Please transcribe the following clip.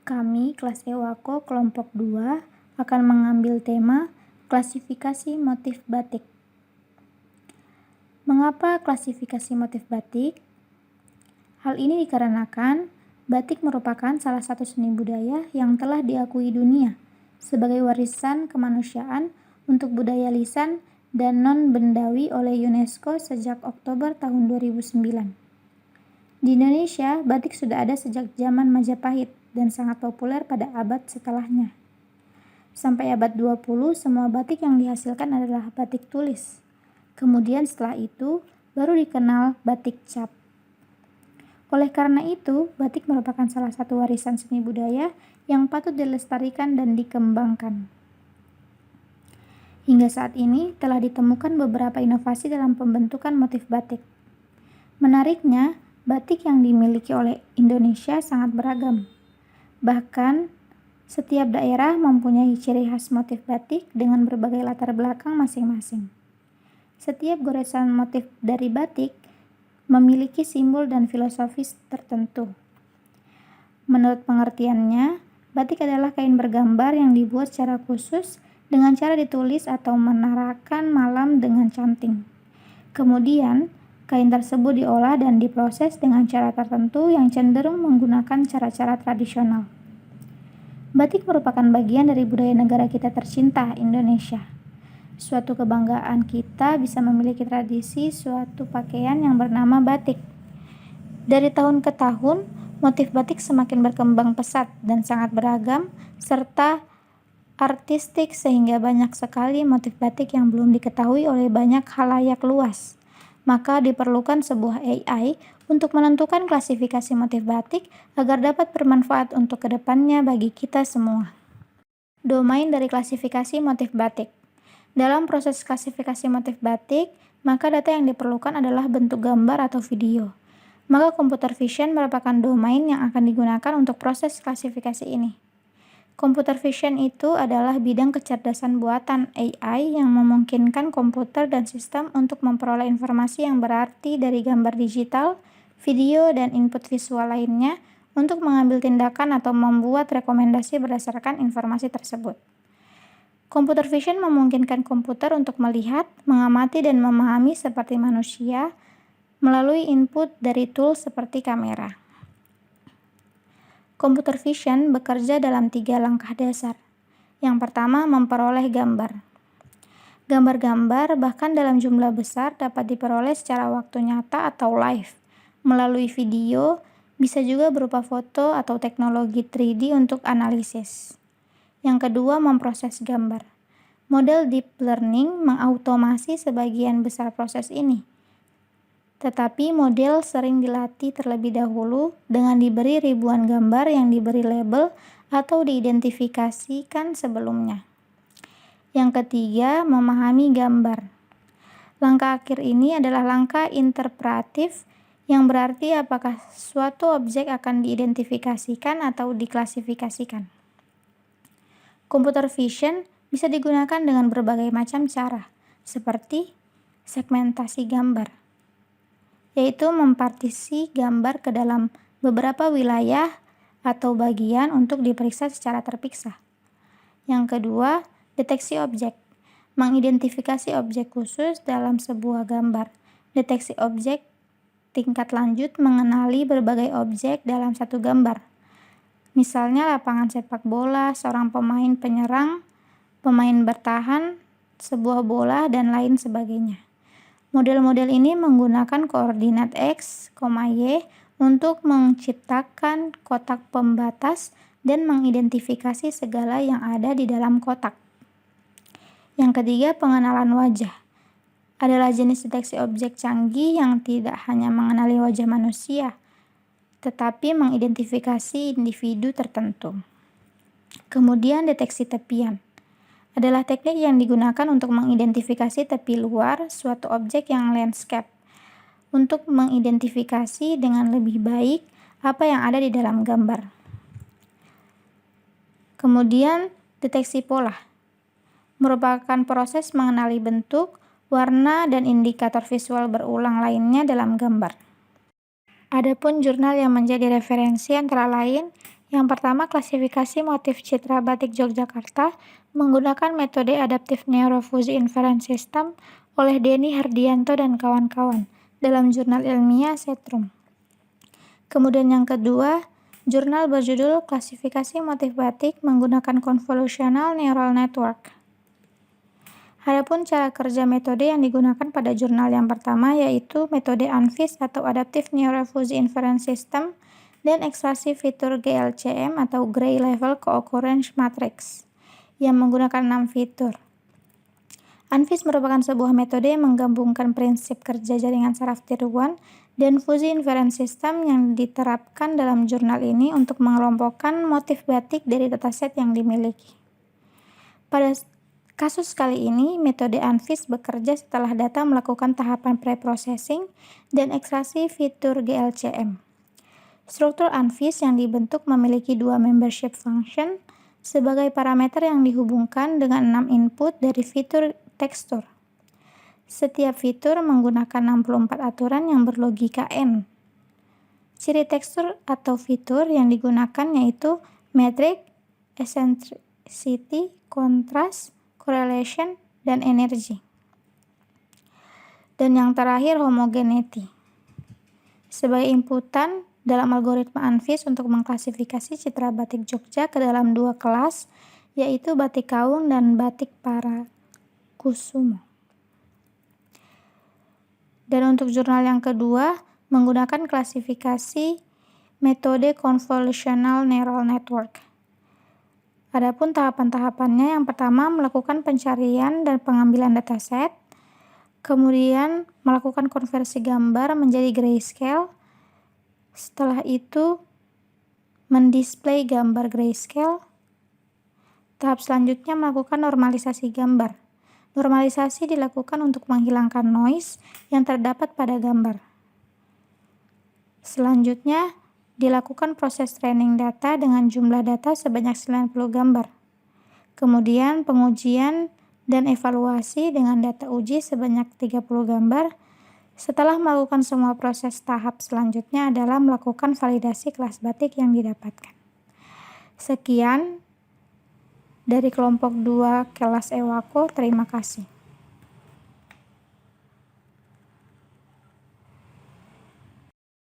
Kami, kelas Ewako kelompok 2, akan mengambil tema klasifikasi motif batik. Mengapa klasifikasi motif batik? Hal ini dikarenakan batik merupakan salah satu seni budaya yang telah diakui dunia sebagai warisan kemanusiaan untuk budaya lisan dan non-bendawi oleh UNESCO sejak Oktober tahun 2009. Di Indonesia, batik sudah ada sejak zaman Majapahit dan sangat populer pada abad setelahnya. Sampai abad 20, semua batik yang dihasilkan adalah batik tulis. Kemudian setelah itu, baru dikenal batik cap. Oleh karena itu, batik merupakan salah satu warisan seni budaya yang patut dilestarikan dan dikembangkan. Hingga saat ini, telah ditemukan beberapa inovasi dalam pembentukan motif batik. Menariknya, batik yang dimiliki oleh Indonesia sangat beragam. Bahkan, setiap daerah mempunyai ciri khas motif batik dengan berbagai latar belakang masing-masing. Setiap goresan motif dari batik memiliki simbol dan filosofis tertentu. Menurut pengertiannya, batik adalah kain bergambar yang dibuat secara khusus dengan cara ditulis atau menarakan malam dengan canting. Kemudian, kain tersebut diolah dan diproses dengan cara tertentu yang cenderung menggunakan cara-cara tradisional. Batik merupakan bagian dari budaya negara kita tercinta, Indonesia. Suatu kebanggaan kita bisa memiliki tradisi suatu pakaian yang bernama batik. Dari tahun ke tahun, motif batik semakin berkembang pesat dan sangat beragam, serta artistik sehingga banyak sekali motif batik yang belum diketahui oleh banyak khalayak luas. Maka diperlukan sebuah AI untuk menentukan klasifikasi motif batik agar dapat bermanfaat untuk kedepannya bagi kita semua. Domain dari klasifikasi motif batik. Dalam proses klasifikasi motif batik, maka data yang diperlukan adalah bentuk gambar atau video. Maka computer vision merupakan domain yang akan digunakan untuk proses klasifikasi ini. Computer vision itu adalah bidang kecerdasan buatan AI yang memungkinkan komputer dan sistem untuk memperoleh informasi yang berarti dari gambar digital, video, dan input visual lainnya untuk mengambil tindakan atau membuat rekomendasi berdasarkan informasi tersebut. Computer vision memungkinkan komputer untuk melihat, mengamati, dan memahami seperti manusia melalui input dari tools seperti kamera. Computer vision bekerja dalam 3 langkah dasar. Yang pertama, memperoleh gambar. Gambar-gambar bahkan dalam jumlah besar dapat diperoleh secara waktu nyata atau live. Melalui video, bisa juga berupa foto atau teknologi 3D untuk analisis. Yang kedua, memproses gambar. Model deep learning mengautomasi sebagian besar proses ini. Tetapi model sering dilatih terlebih dahulu dengan diberi ribuan gambar yang diberi label atau diidentifikasikan sebelumnya. Yang ketiga, memahami gambar. Langkah akhir ini adalah langkah interpretatif yang berarti apakah suatu objek akan diidentifikasikan atau diklasifikasikan. Computer vision bisa digunakan dengan berbagai macam cara, seperti segmentasi gambar, yaitu mempartisi gambar ke dalam beberapa wilayah atau bagian untuk diperiksa secara terpisah. Yang kedua, deteksi objek. Mengidentifikasi objek khusus dalam sebuah gambar. Deteksi objek tingkat lanjut mengenali berbagai objek dalam satu gambar. Misalnya lapangan sepak bola, seorang pemain penyerang, pemain bertahan, sebuah bola, dan lain sebagainya. Model-model ini menggunakan koordinat X, Y untuk menciptakan kotak pembatas dan mengidentifikasi segala yang ada di dalam kotak. Yang ketiga, pengenalan wajah. Adalah jenis deteksi objek canggih yang tidak hanya mengenali wajah manusia, tetapi mengidentifikasi individu tertentu. Kemudian, deteksi tepian adalah teknik yang digunakan untuk mengidentifikasi tepi luar suatu objek yang landscape, untuk mengidentifikasi dengan lebih baik apa yang ada di dalam gambar. Kemudian, deteksi pola merupakan proses mengenali bentuk, warna, dan indikator visual berulang lainnya dalam gambar. Adapun jurnal yang menjadi referensi antara lain Yang pertama, klasifikasi motif citra batik Yogyakarta menggunakan metode Adaptive Neurofusi Inference System oleh Denny Hardianto dan kawan-kawan dalam jurnal ilmiah Setrum. Kemudian yang kedua, jurnal berjudul Klasifikasi Motif Batik menggunakan Convolutional Neural Network. Adapun cara kerja metode yang digunakan pada jurnal yang pertama yaitu metode ANFIS atau Adaptive Neurofusi Inference System dan ekstraksi fitur GLCM atau Gray Level Co-occurrence Matrix yang menggunakan 6 fitur. ANFIS merupakan sebuah metode yang menggabungkan prinsip kerja jaringan saraf tiruan dan fusi inference system yang diterapkan dalam jurnal ini untuk mengelompokkan motif batik dari dataset yang dimiliki. Pada kasus kali ini, metode ANFIS bekerja setelah data melakukan tahapan pre-processing dan ekstraksi fitur GLCM. Struktur ANFIS yang dibentuk memiliki dua membership function sebagai parameter yang dihubungkan dengan 6 input dari fitur tekstur. Setiap fitur menggunakan 64 aturan yang berlogika N. Ciri tekstur atau fitur yang digunakan yaitu metric, eccentricity, contrast, correlation, dan energy. Dan yang terakhir homogeneity. Sebagai inputan dalam algoritma ANFIS untuk mengklasifikasi citra batik Jogja ke dalam dua kelas, yaitu batik Kaung dan batik Parakusumo. Dan untuk jurnal yang kedua, menggunakan klasifikasi metode Convolutional Neural Network. Adapun tahapan-tahapannya, yang pertama melakukan pencarian dan pengambilan dataset, kemudian melakukan konversi gambar menjadi grayscale. Setelah itu, mendisplay gambar grayscale. Tahap selanjutnya melakukan normalisasi gambar. Normalisasi dilakukan untuk menghilangkan noise yang terdapat pada gambar. Selanjutnya, dilakukan proses training data dengan jumlah data sebanyak 90 gambar. Kemudian, pengujian dan evaluasi dengan data uji sebanyak 30 gambar. Setelah melakukan semua proses, tahap selanjutnya adalah melakukan validasi kelas batik yang didapatkan. Sekian dari kelompok 2 kelas Ewako, terima kasih.